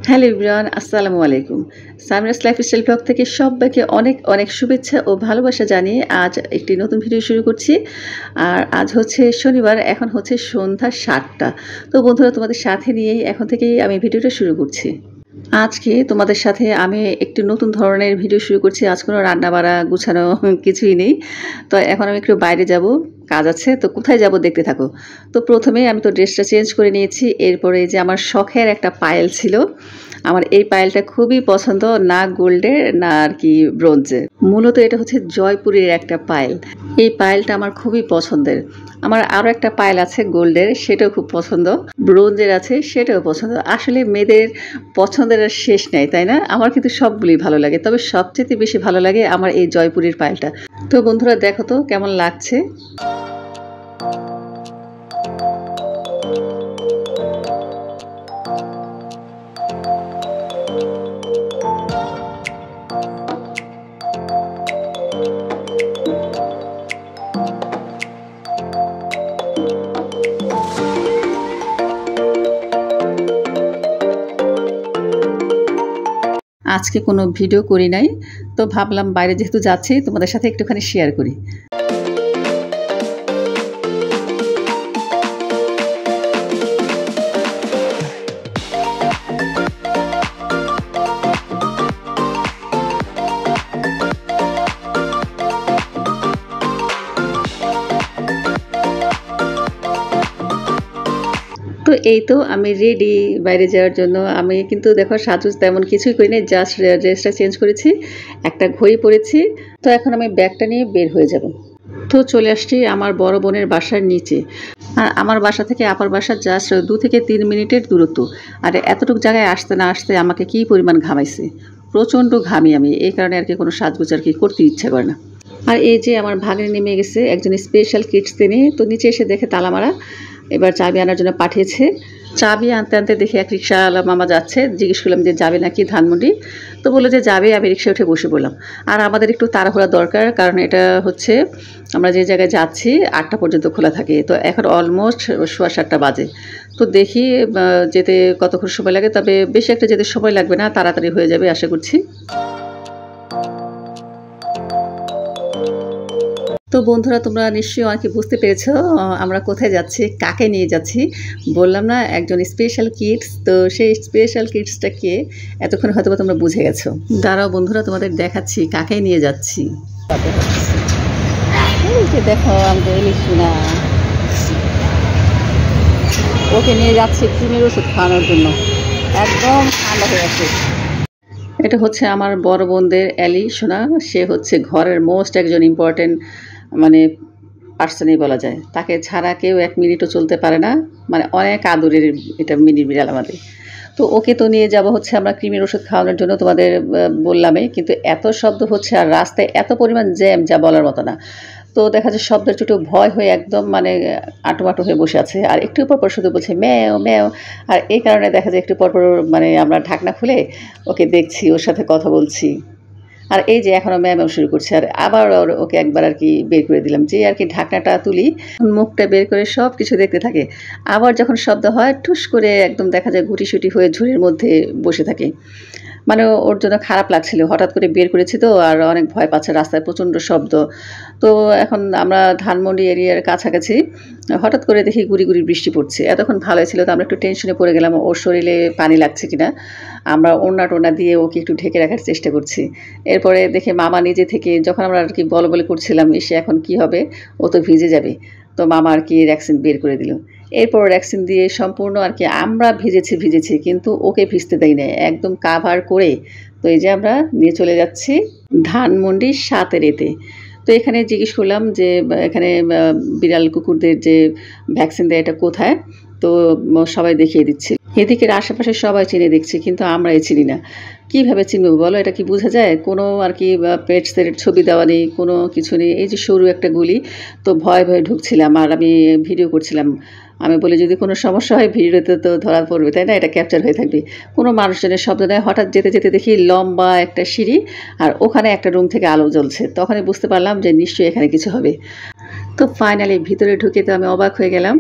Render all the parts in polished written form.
Hello everyone, আসসালামু আলাইকুম। Samira's lifestyle blog থেকে সবাইকে অনেক অনেক শুভেচ্ছা ও ভালোবাসা জানিয়ে আজ একটি নতুন ভিডিও শুরু করছি। আর আজ হচ্ছে শনিবার, এখন হচ্ছে সন্ধ্যা ৭টা। তো বন্ধুরা, তোমাদের সাথে নিয়েই এখন থেকেই আমি ভিডিওটা শুরু করছি। আজকে তোমাদের সাথে আমি একটি নতুন ধরনের ভিডিও শুরু করছি। আজ কোনো রান্না-বাড়া গুছানো কিছুই নেই। তো এখন আমি একটু বাইরে যাব, কাজ আছে। তো কোথায় যাব দেখতে থাকো। তো প্রথমেই আমি তো ড্রেসটা চেঞ্জ করে নিয়েছি। এরপরে যে আমার শখের একটা পায়েল ছিল, আমার এই পায়েলটা খুবই পছন্দ, না গোল্ডের না আর কি ব্রোঞ্জের। মূলত এটা হচ্ছে জয়পুরের একটা পায়েল। এই পায়েলটা আমার খুবই পছন্দের। আমার আরও একটা পায়েল আছে গোল্ডের, সেটাও খুব পছন্দ। ব্রোঞ্জের আছে, সেটাও পছন্দ। আসলে মেয়েদের পছন্দের আর শেষ নেই, তাই না? আমার কিন্তু সবগুলোই ভালো লাগে, তবে সবচেয়ে বেশি ভালো লাগে আমার এই জয়পুরের পায়েলটা। তো বন্ধুরা, দেখো তো কেমন লাগছে। আজকে কোনো ভিডিও করি নাই, তো ভাবলাম বাইরে যেহেতু যাচ্ছি তোমাদের সাথে একটুখানি শেয়ার করি। তো এই তো আমি রেডি বাইরে যাওয়ার জন্য। আমি কিন্তু দেখো সাজুজ তেমন কিছুই করি নাই, জাস্ট ড্রেসটা চেঞ্জ করেছি, একটা ঘড়ি পরেছি। তো এখন আমি ব্যাগটা নিয়ে বের হয়ে যাব। তো চলে আসছি আমার বড় বোনের বাসার নিচে। আর আমার বাসা থেকে আপার বাসা জাস্ট 2 থেকে 3 মিনিটের দূরত্ব। আর এতটুকু জায়গায় আসতে না আসতে আমাকে কী পরিমাণ ঘামাইছে, প্রচণ্ড ঘামি আমি। এই কারণে আর কি কোনো সাজগোজ আর কি করতে ইচ্ছা করে না। আর এই যে আমার ভাগ্নে নেমে গেছে একজন স্পেশাল কিডস তিনি, তো নিচে এসে দেখে তালা মারা, এবার চাবি আনার জন্য পাঠিয়েছে। চাবি আনতে আনতে দেখে এক রিক্সাওয়ালা মামা যাচ্ছে, জিজ্ঞেস করলাম যে যাবে নাকি ধানমন্ডি। তো বললো যে যাবে। আমি রিক্সা উঠে বসে পড়লাম। আর আমাদের একটু তাড়াহুড়া দরকার, কারণ এটা হচ্ছে আমরা যে জায়গায় যাচ্ছি 8টা পর্যন্ত খোলা থাকে। তো এখন অলমোস্ট 7:15 বাজে। তো দেখি যেতে কতক্ষণ সময় লাগে, তবে বেশি একটা যেতে সময় লাগবে না, তাড়াতাড়ি হয়ে যাবে আশা করছি। তো বন্ধুরা, তোমরা নিশ্চয়ই অনেকে বুঝতে পেরেছো আমরা কোথায় যাচ্ছি, কাকে নিয়ে যাচ্ছি। বললাম না একজন স্পেশাল কিডস, তো সেই স্পেশাল কিডসটা কে এতক্ষণ হয়তো তোমরা বুঝে গেছো। দাঁড়াও বন্ধুরা, তোমাদের দেখাচ্ছি কাকে নিয়ে যাচ্ছি। এই যে দেখো আমাদের লিসুনা, ওকে নিয়ে যাচ্ছি ক্রিমের ওষুধ খাওয়ানোর জন্য। একদম ঠান্ডা হয়ে আছে। এটা হচ্ছে আমার বড় বোনদের অ্যালি সোনা। সে হচ্ছে ঘরের মোস্ট একজন ইম্পর্টেন্ট মানে পার্সনই বলা যায়। তাকে ছাড়া কেউ 1 মিনিটও চলতে পারে না, মানে অনেক আদরের এটা মিনি বিড়াল আমাদের। তো ওকে তো নিয়ে যাব হচ্ছে আমরা ক্রিমের ওষুধ খাওয়ানোর জন্য, তোমাদের বললামই। কিন্তু এত শব্দ হচ্ছে আর রাস্তায় এত পরিমাণ জ্যাম, যা বলার মতো না। তো দেখা যায় শব্দের চোটে ভয় হয়ে একদম মানে আঁটুমাটু হয়ে বসে আছে। আর একটু পরপর শুধু বলছে ম্যাও ম্যাও। আর এই কারণে দেখা যায় একটু পরপর মানে আমরা ঢাকনা খুলে ওকে দেখছি, ওর সাথে কথা বলছি। আর এই যে এখনও ম্যাও শুরু করছে। আর আবার ওকে একবার আর কি বের করে দিলাম, যে আর কি ঢাকনাটা তুলি, মুখটা বের করে সব কিছু দেখতে থাকে। আবার যখন শব্দ হয় ঠুস করে একদম দেখা যায় গুটিসুটি হয়ে ঝুড়ির মধ্যে বসে থাকে। মানে ওর জন্য খারাপ লাগছিল, হঠাৎ করে বের করেছি তো, আর অনেক ভয় পাচ্ছে, রাস্তায় প্রচণ্ড শব্দ। তো এখন আমরা ধানমন্ডি এরিয়ার কাছাকাছি, হঠাৎ করে দেখি গুড়ি গুড়ি বৃষ্টি পড়ছে। এতক্ষণ ভালোই ছিল, তো আমরা একটু টেনশনে পড়ে গেলাম ওর শরীরে পানি লাগছে কিনা। আমরা ওড়না টোনা দিয়ে ওকে একটু ঢেকে রাখার চেষ্টা করছি। এরপরে দেখে মামা নিজে থেকে, যখন আমরা আর কি বলে করছিলাম এসে এখন কি হবে, ও তো ভিজে যাবে, তো মামা আর কি ভ্যাকসিন বের করে দিল। এরপর ভ্যাকসিন দিয়ে সম্পূর্ণ আর কি আমরা ভিজেছি, কিন্তু ওকে ভিজতে দেয় না, একদম কাভার করে। তো এই যে আমরা নিয়ে চলে যাচ্ছি ধানমন্ডির 7 তো এখানে জিজ্ঞেস করলাম যে এখানে বিড়াল কুকুরদের যে ভ্যাকসিন দেয় এটা কোথায়। তো সবাই দেখিয়ে দিচ্ছে। এদিকের আশেপাশে সবাই চিনে দেখছি, কিন্তু আমরাই চিনি না। কীভাবে চিনব বলো? এটা কি বোঝা যায়? কোনো আর কি পেটসের ছবি দেওয়া নেই, কোনো কিছু নেই। এই যে সরু একটা গুলি, তো ভয়ে ভয়ে ঢুকছিলাম আর আমি ভিডিও করছিলাম। আমি বলি যদি কোনো সমস্যা হয় ভিডিওতে তো ধরা পড়বে, তাই না? এটা ক্যাপচার হয়ে থাকবে। কোনো মানুষজনের শব্দ নেই। হঠাৎ যেতে যেতে দেখি লম্বা একটা সিঁড়ি, আর ওখানে একটা রুম থেকে আলো জ্বলছে। তখনই বুঝতে পারলাম যে নিশ্চয়ই এখানে কিছু হবে। তো ফাইনালি ভিতরে ঢুকে তো আমি অবাক হয়ে গেলাম।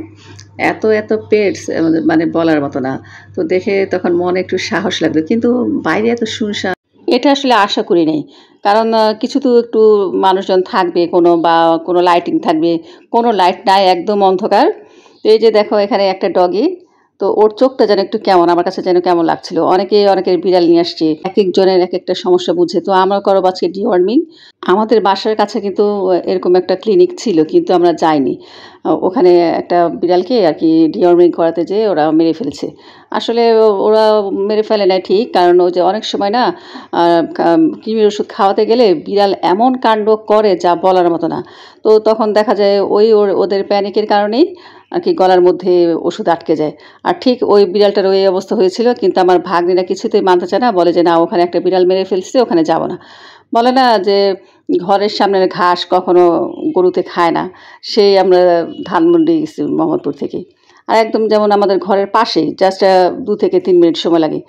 এত এত পেটস মানে বলার মতো না। তো দেখে তখন মনে একটু সাহস লাগলো, কিন্তু বাইরে এত শুনশান, এটা আসলে আশা করি নাই। কারণ কিছু তো একটু মানুষজন থাকবে, কোনো বা কোনো লাইটিং থাকবে, কোনো লাইট নাই, একদম অন্ধকার। তো এই যে দেখো এখানে একটা ডগি, তো ওর চোখটা যেন একটু কেমন, আমার কাছে যেন কেমন লাগছিল। অনেকের বিড়াল নিয়ে আসছে, এক একজনের এক একটা সমস্যা বুঝে। তো আমরা করো আজকে ডিওয়ার্মিং। আমাদের বাসার কাছে কিন্তু এরকম একটা ক্লিনিক ছিল, কিন্তু আমরা যাইনি। ওখানে একটা বিড়ালকে আর কি ডিওয়ার্মিং করাতে যেয়ে ওরা মেরে ফেলছে। আসলে ওরা মেরে ফেলে না ঠিক, কারণ ওই যে অনেক সময় না কৃমির ওষুধ খাওয়াতে গেলে বিড়াল এমন কাণ্ড করে যা বলার মতো না। তো তখন দেখা যায় ওদের প্যানিকের কারণেই আর কি গলার মধ্যে ওষুধ আটকে যায়। আর ঠিক ওই বিড়ালটার ওই অবস্থা হয়েছিল, কিন্তু আমার ভাগ্নিরা কিছুতেই মানতে চায় না, বলে যে না, ওখানে একটা বিড়াল মেরে ফেলছে, ওখানে যাব না। বলে না যে ঘরের সামনের ঘাস কখনো গরুতে খায় না। সেই আমরা ধানমন্ডি গেছি মোহাম্মদপুর থেকে। আর একদম যেমন আমাদের ঘরের পাশেই, জাস্ট 2 থেকে 3 মিনিট সময় লাগে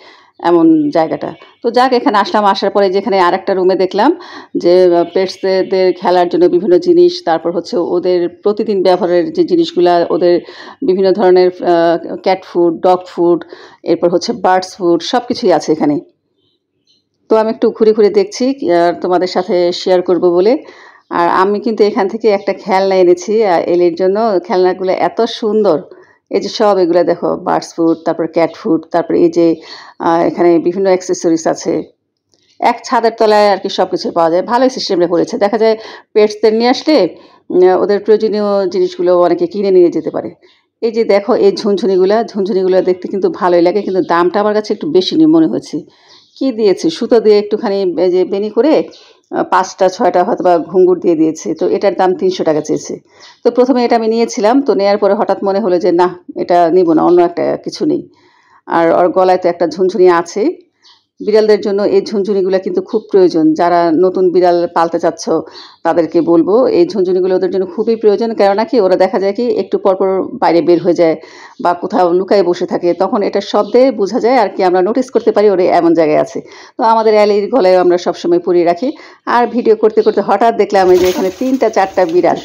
এমন জায়গাটা। তো যাক, এখানে আসলাম, আসার পরে যেখানে আরেকটা রুমে দেখলাম যে পেটসদের খেলার জন্য বিভিন্ন জিনিস, তারপর হচ্ছে ওদের প্রতিদিন ব্যবহারের যে জিনিসগুলা, ওদের বিভিন্ন ধরনের ক্যাট ফুড, ডগ ফুড, এরপর হচ্ছে বার্ডস ফুড, সব কিছুই আছে এখানে। তো আমি একটু ঘুরে ঘুরে দেখছি আর তোমাদের সাথে শেয়ার করব বলে। আর আমি কিন্তু এখান থেকে একটা খেলনা এনেছি এলির জন্য। খেলনাগুলো এত সুন্দর, এই যে সব এগুলো দেখো, বার্ডস ফুড, তারপর ক্যাট ফুড, তারপর এই যে এখানে বিভিন্ন অ্যাক্সেসরিজ আছে। এক ছাদের তলায় আর কি সব কিছু পাওয়া যায়। ভালোই সিস্টেমটা করেছে। দেখা যায় পেটসদের নিয়ে আসলে ওদের প্রয়োজনীয় জিনিসগুলো অনেকে কিনে নিয়ে যেতে পারে। এই যে দেখো এই ঝুনঝুনিগুলো দেখতে কিন্তু ভালোই লাগে, কিন্তু দামটা আমার কাছে একটু বেশি মনে হয়েছে। কি দিয়েছে, সুতো দিয়ে একটুখানি এই যে বেনি করে 5টা 6টা হয়তো বা ঘুঙুর দিয়ে দিয়েছে। তো এটার দাম 300 টাকা চেয়েছে। তো প্রথমে এটা আমি নিয়েছিলাম, তো নেওয়ার পরে হঠাৎ মনে হলো যে না, এটা নিব না, অন্য একটা কিছু নেই। আর ওর গলায় তো একটা ঝুনঝুনি আছে। বিড়ালদের জন্য এই ঝুনঝুনিগুলো কিন্তু খুব প্রয়োজন। যারা নতুন বিড়াল পালতে চাচ্ছ তাদেরকে বলবো, এই ঝুনঝুনিগুলো ওদের জন্য খুবই প্রয়োজন। কেননা কি, ওরা দেখা যায় কি একটু পরপর বাইরে বের হয়ে যায় বা কোথাও লুকায় বসে থাকে, তখন এটা শব্দে বোঝা যায় আর কি, আমরা নোটিস করতে পারি ওরা এমন জায়গায় আছে। তো আমাদের অ্যালির গলায় আমরা সবসময় পরিয়ে রাখি। আর ভিডিও করতে করতে হঠাৎ দেখলাম এই যে এখানে 3টা 4টা বিড়াল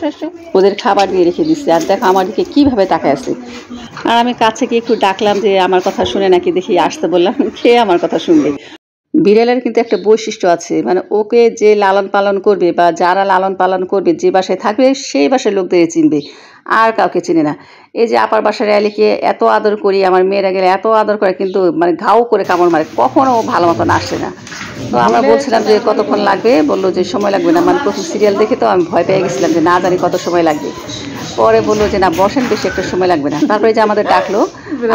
ওদের খাবার দিয়ে রেখে দিচ্ছে। আর দেখো আমার দিকে কীভাবে তাকায় আছে। আর আমি কাছে গিয়ে একটু ডাকলাম যে আমার কথা শুনে নাকি, দেখি আসতে বললাম, খেয়ে আমার কথা শুনবে। বিড়ালের কিন্তু একটা বৈশিষ্ট্য আছে, মানে ওকে যে লালন পালন করবে বা যারা লালন পালন করবে, যে বাসায় থাকবে সেই বাসার লোকদের চিনবে, আর কাউকে চিনে না। এই যে আপার বাসার অ্যালিকে এত আদর করি, আমার মেয়েরা গেলে এত আদর করে, কিন্তু মানে ঘাও করে কামড় মারে, কখনো ভালো মতন আসে না। তো আমরা বলছিলাম যে কতক্ষণ লাগবে, বললো যে সময় লাগবে না। মানে প্রথম সিরিয়াল দেখে তো আমি ভয় পেয়ে গেছিলাম যে না জানি কত সময় লাগবে। পরে বললো যে না, বসেন, বেশি একটা সময় লাগবে না। তারপরে যে আমাদের ডাকলো,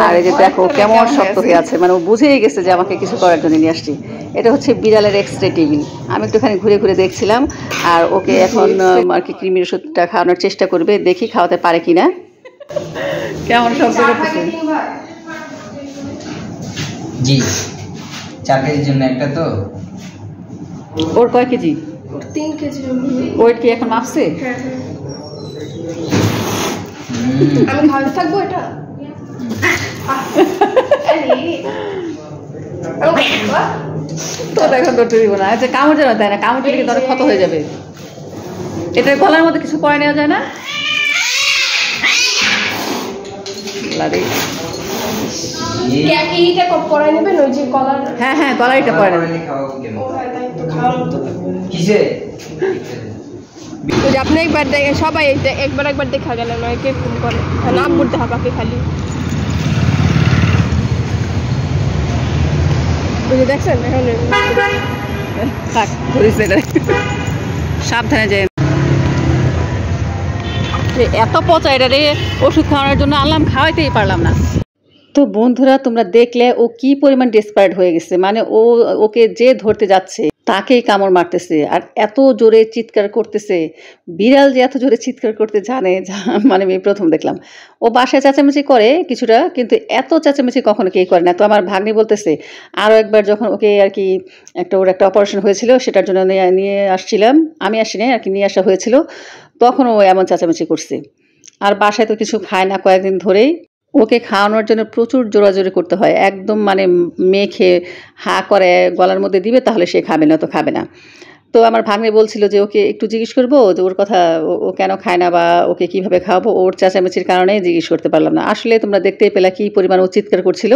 আর এই যে দেখো কেমন শক্ত হয়ে আছে, মানে ও বুঝেই গেছে যে আমাকে কিছু করার জন্য নিয়ে আসছি। এটা হচ্ছে বিড়ালের এক্সরে টেবিল। আমি একটুখানি ঘুরে ঘুরে দেখছিলাম। আর ওকে এখন আর কি কৃমির ওষুধটা খাওয়ানোর চেষ্টা করবে, দেখি খাওয়াতে পারে কিনা। কেমন শব্দ করতেছে? জি, 4 কেজির জন্য একটা। তো ওর কয় কেজি? 3 কেজি। ওয়েট কি এখন মাপছে? হ্যাঁ। আমি খাওয়াতে থাকবো এটা। তো এখন ধরতে দিব না। আচ্ছা, কামড় যেন দেয় না, কামড় দিলে কিন্তু অনেক ক্ষত হয়ে যাবে। এটার গলার মধ্যে কিছু পরে নেওয়া যায় না? হ্যাঁ হ্যাঁ, গলার এটা পরে নেবে। আপনি একবার দেখে সবাই একবার দেখা গেল, নয় কে ফোন করে নাম বলতে হবে খালি। দেখছেন সাবধানে যায়। এত পচা এটা রে, ওষুধ খাওয়ানোর জন্য আনলাম, খাওয়াইতেই পারলাম না। তো বন্ধুরা, তোমরা দেখলে ও কি পরিমাণ ডেসপারেট হয়ে গেছে। মানে ওকে যে ধরতে যাচ্ছে তাকেই কামড় মারতেছে, আর এত জোরে চিৎকার করতেছে। বিড়াল যে এত জোরে চিৎকার করতে জানে, মানে আমি প্রথম দেখলাম। ও বাসায় চেঁচামেচি করে কিছুটা, কিন্তু এত চেঁচামেচি কখনো কেউ করে না। তো আমার ভাগ্নি বলতেছে, আরও একবার যখন ওকে আর কি ওর একটা অপারেশন হয়েছিল, সেটার জন্য নিয়ে আসছিলাম, আমি আসি নাই আর কি, নিয়ে আসা হয়েছিল, তখন ও এমন চেঁচামেচি করছে। আর বাসায় তো কিছু খায় না কয়েকদিন ধরেই। ওকে খাওয়ানোর জন্য প্রচুর জোরাজোরি করতে হয়, একদম মানে মেখে হা করে গলার মধ্যে দিবে, তাহলে সে খাবে না, তো খাবে না। তো আমার ভাগ্নে বলছিল যে ওকে একটু জিজ্ঞেস করবো যে ওর কথা, ও কেন খায় না বা ওকে কিভাবে খাওয়াবো। ওর চেঁচামেচির কারণে জিজ্ঞেস করতে পারলাম না। আসলে তোমরা দেখতেই পেলা কী পরিমাণ ও চিৎকার করছিল।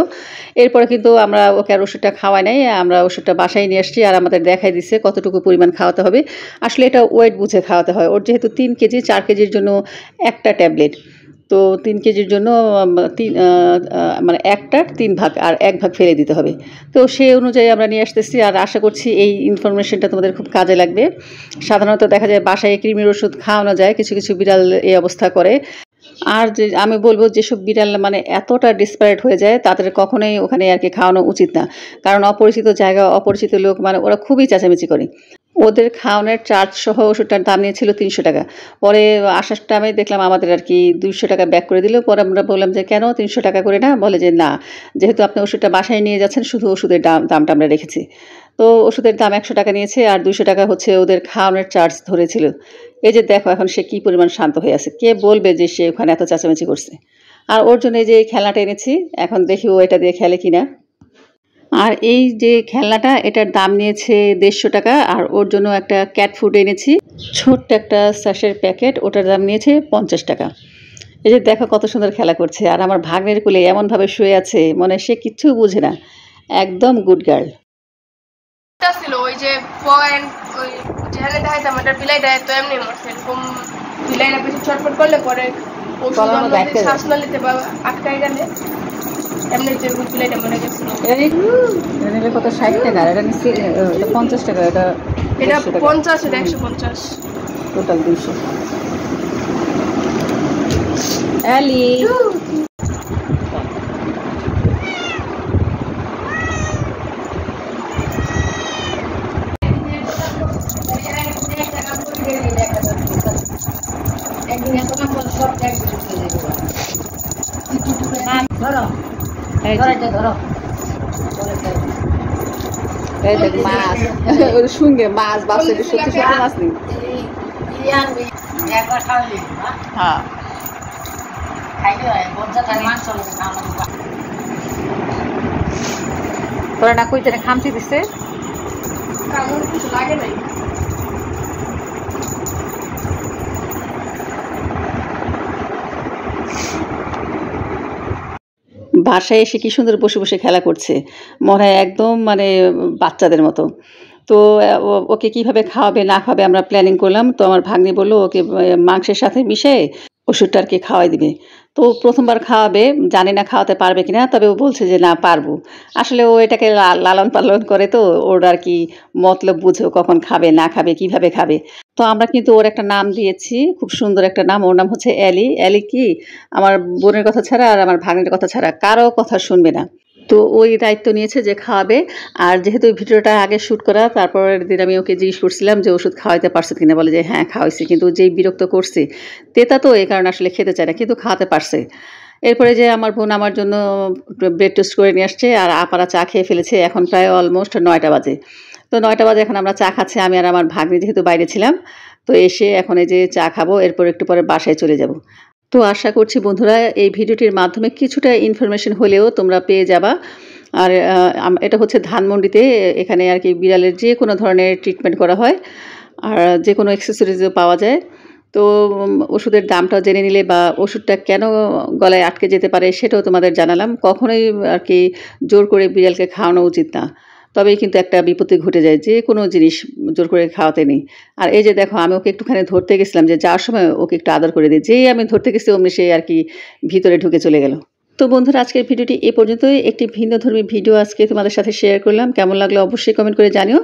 এরপরে কিন্তু আমরা ওকে আর ওষুধটা খাওয়াই নাই, আমরা ওষুধটা বাসায় নিয়ে আসছি আর আমাদের দেখাই দিচ্ছে কতটুকু পরিমাণ খাওয়াতে হবে। আসলে এটা ওয়েট বুঝে খাওয়াতে হয়। ওর যেহেতু 3 কেজি, 4 কেজির জন্য একটা ট্যাবলেট, তো 3 কেজির জন্য মানে 1টার 3 ভাগ আর 1 ভাগ ফেলে দিতে হবে। তো সেই অনুযায়ী আমরা নিয়ে আসতেছি আর আশা করছি এই ইনফরমেশনটা তোমাদের খুব কাজে লাগবে। সাধারণত দেখা যায় বাসায় কৃমির ওষুধ খাওয়ানো যায়, কিছু কিছু বিড়াল এই অবস্থা করে। আর যে আমি বলবো যেসব বিড়াল মানে এতটা ডিসপারেট হয়ে যায় তাদের কখনোই ওখানে আর কি খাওয়ানো উচিত না। কারণ অপরিচিত জায়গা, অপরিচিত লোক, মানে ওরা খুবই চেঁচামেচি করে। ওদের খাওয়ানোর চার্জ সহ ওষুধটার দাম নিয়েছিল 300 টাকা। পরে আসার টাইমে দেখলাম আমাদের আর কি 200 টাকা ব্যাক করে দিল। পরে আমরা বললাম যে কেন 300 টাকা করে না? বলে যে না, যেহেতু আপনি ওষুধটা বাসায় নিয়ে যাচ্ছেন শুধু ওষুধের দামটা আমরা রেখেছি। তো ওষুধের দাম 100 টাকা নিয়েছে আর 200 টাকা হচ্ছে ওদের খাওয়ানোর চার্জ ধরেছিল। এই যে দেখো এখন সে কী পরিমাণ শান্ত হয়ে আছে। কে বলবে যে সে ওখানে এত চেঁচামেচি করছে। আর ওর জন্য এই যে খেলনাটা এনেছি, এখন দেখি ও এটা দিয়ে খেলে কিনা। আর এই যে খেলনাটা, এটার দাম নিয়েছে 150 টাকা। আর ওর জন্য একটা ক্যাট ফুড এনেছি, ছোট্ট একটা স্যাশের প্যাকেট, ওটার দাম নিয়েছে 50 টাকা। এই যে দেখো কত সুন্দর খেলা করছে। আর আমার ভাগ্নের কোলে এমনভাবে শুয়ে আছে, মনে সে কিচ্ছু বুঝে না, একদম গুড গার্ল। ছিল ওই যে পয়েন্ট, ওই যেখানে দেখাইতাম ওটার বিলাইটা তো এমনি মরছে, এরকম বিলাইটা বেশি চটপট করলে পরে শ্বাস না নিতে বা আটকাই গেলে এমনি যে বিলাইটা মরে গেছিল। এটা কত? 60 টাকা। এটা নিচ্ছি 50 টাকা। এটা 50, এটা 150, টোটাল 200। এলি মাছ, ওর সঙ্গে মাছ বাচ্চা, সত্যি সত্যি মাছ নেই। হ্যাঁ, তোরা না কই তেনে খামচি দিছে, কিছু লাগে নাই। বাসায় এসে কি সুন্দর বসে বসে খেলা করছে, মনে হয় একদম মানে বাচ্চাদের মতো। তো ওকে কিভাবে খাওয়াবে না খাওয়াবে আমরা প্ল্যানিং করলাম। তো আমার ভাগ্নি বললো ওকে মাংসের সাথে মিশে ওষুধটা আর কি খাওয়াই দিবে। তো প্রথমবার খাওয়াবে, জানি না খাওয়াতে পারবে কিনা, তবে ও বলছে যে না পারবো। আসলে ও এটাকে লালন পালন করে, তো ওর আর কি মতলব বুঝে কখন খাবে না খাবে কিভাবে খাবে। তো আমরা কিন্তু ওর একটা নাম দিয়েছি, খুব সুন্দর একটা নাম। ওর নাম হচ্ছে এলি। এলি কি আমার বোনের কথা ছাড়া আর আমার ভাগ্নের কথা ছাড়া কারো কথা শুনবে না। তো ওই দায়িত্ব নিয়েছে যে খাওয়াবে। আর যেহেতু ভিডিওটা আগে শ্যুট করা, তারপরের দিন আমি ওকে জিজ্ঞেস করছিলাম যে ওষুধ খাওয়াইতে পারছে কিনা। বলে যে হ্যাঁ খাওয়াইছি, কিন্তু যেই বিরক্ত করছে, তেতা তো এই কারণে আসলে খেতে চায় না, কিন্তু খাওয়াতে পারছে। এরপরে যে আমার বোন আমার জন্য ব্রেড টোস্ট করে নিয়ে আসছে আর আপারা চা খেয়ে ফেলেছে। এখন প্রায় অলমোস্ট 9টা বাজে। তো 9টা বাজে এখন আমরা চা খাচ্ছি, আমি আর আমার ভাগ্নি যেহেতু বাইরে ছিলাম। তো এসে এখন এই যে চা খাবো, এরপর একটু পরে বাসায় চলে যাব। তো আশা করছি বন্ধুরা এই ভিডিওটির মাধ্যমে কিছুটা ইনফরমেশন হলেও তোমরা পেয়ে যাবা। আর এটা হচ্ছে ধানমন্ডিতে, এখানে আর কি বিড়ালের যে কোনো ধরনের ট্রিটমেন্ট করা হয় আর যে কোনো অ্যাক্সেসরিজও পাওয়া যায়। তো ওষুধের দামটাও জেনে নিলে বা ওষুধটা কেন গলায় আটকে যেতে পারে সেটাও তোমাদের জানালাম। কখনোই আর কি জোর করে বিড়ালকে খাওয়ানো উচিত না, তবেই কিন্তু একটা বিপত্তি ঘটে যায়। যে কোনো জিনিস জোর করে খাওয়াতে নেই। আর এই যে দেখো আমি ওকে একটুখানি ধরতে গেছিলাম, যে যাওয়ার সময় ওকে একটু আদর করে দিই। যেই আমি ধরতে গেছি অমনি সে আর কি ভিতরে ঢুকে চলে গেল। তো বন্ধুরা আজকের ভিডিওটি এ পর্যন্তই। একটি ভিন্নধর্মী ভিডিও আজকে তোমাদের সাথে শেয়ার করলাম। কেমন লাগলো অবশ্যই কমেন্ট করে জানিও।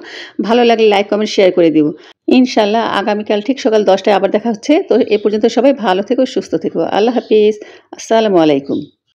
ভালো লাগলে লাইক কমেন্ট শেয়ার করে দিও। ইনশাল্লাহ আগামীকাল ঠিক সকাল 10টায় আবার দেখা হচ্ছে। তো এ পর্যন্ত সবাই ভালো থেকো, সুস্থ থেকো। আল্লাহ হাফিজ। আসসালামু আলাইকুম।